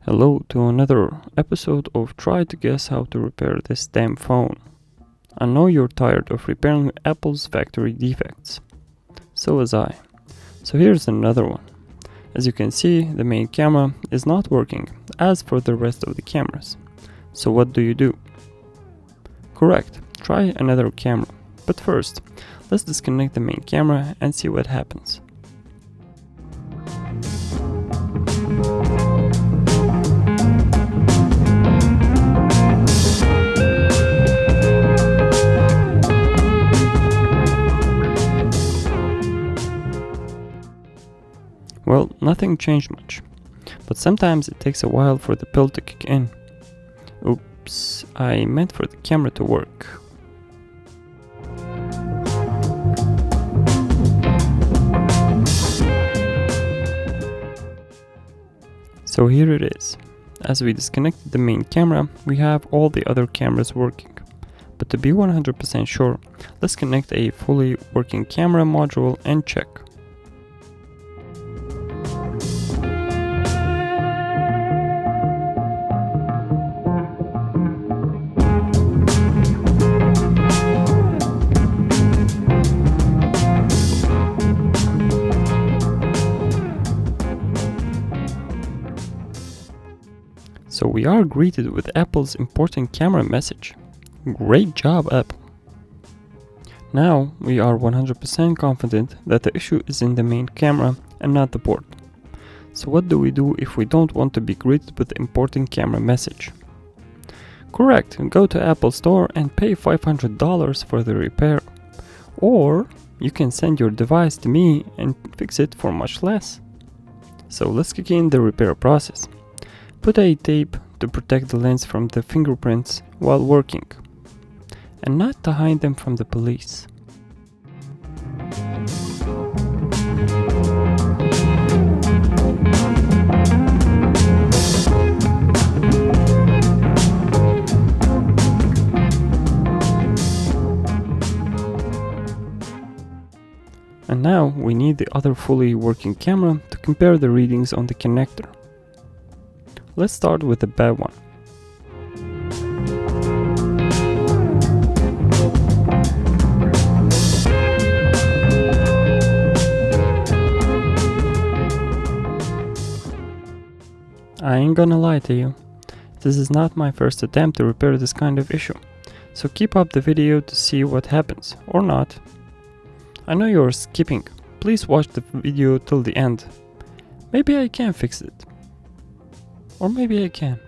Hello to another episode of Try to Guess How to Repair This Damn Phone. I know you're tired of repairing Apple's factory defects. So was I. So here's another one. As you can see, the main camera is not working, as for the rest of the cameras. So what do? Correct, try another camera. But first, let's disconnect the main camera and see what happens. Well, nothing changed much, but sometimes it takes a while for the pill to kick in. Oops, I meant for the camera to work. So here it is. As we disconnected the main camera, we have all the other cameras working. But to be 100% sure, let's connect a fully working camera module and check. So we are greeted with Apple's important camera message. Great job, Apple. Now we are 100% confident that the issue is in the main camera and not the board. So what do we do if we don't want to be greeted with the important camera message? Correct, go to Apple Store and pay $500 for the repair. Or you can send your device to me and fix it for much less. So let's kick in the repair process. Put a tape to protect the lens from the fingerprints while working, and not to hide them from the police. And now we need the other fully working camera to compare the readings on the connector. Let's start with the bad one. I ain't gonna lie to you, this is not my first attempt to repair this kind of issue, so keep up the video to see what happens, or not. I know you're skipping, please watch the video till the end. Maybe I can fix it. Or maybe I can.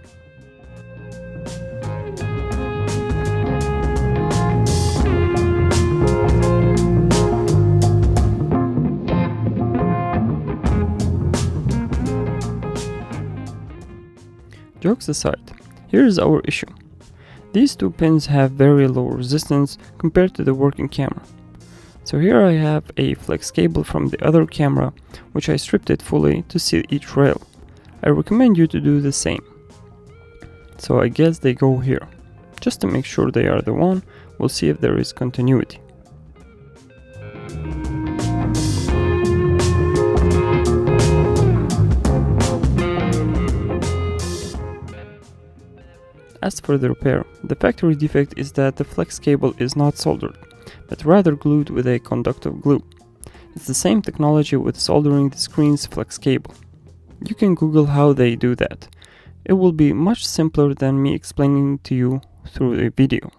Jokes aside, here is our issue. These two pins have very low resistance compared to the working camera. So here I have a flex cable from the other camera, which I stripped it fully to see each rail. I recommend you to do the same. So I guess they go here. Just to make sure they are the one, we'll see if there is continuity. As for the repair, the factory defect is that the flex cable is not soldered, but rather glued with a conductive glue. It's the same technology with soldering the screen's flex cable. You can Google how they do that. It will be much simpler than me explaining to you through a video.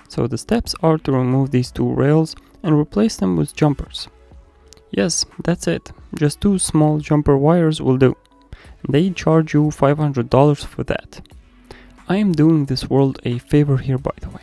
So the steps are to remove these two rails and replace them with jumpers. Yes, that's it. Just two small jumper wires will do. They charge you $500 for that. I am doing this world a favor here, by the way.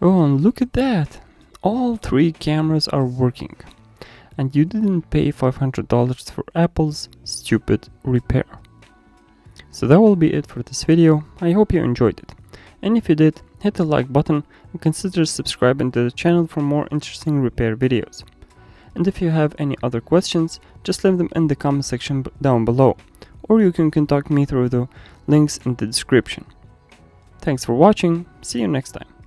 Oh, and look at that! All 3 cameras are working. And you didn't pay $500 for Apple's stupid repair. So that will be it for this video. I hope you enjoyed it. And if you did, hit the like button and consider subscribing to the channel for more interesting repair videos. And if you have any other questions, just leave them in the comment section down below, or you can contact me through the links in the description. Thanks for watching, see you next time.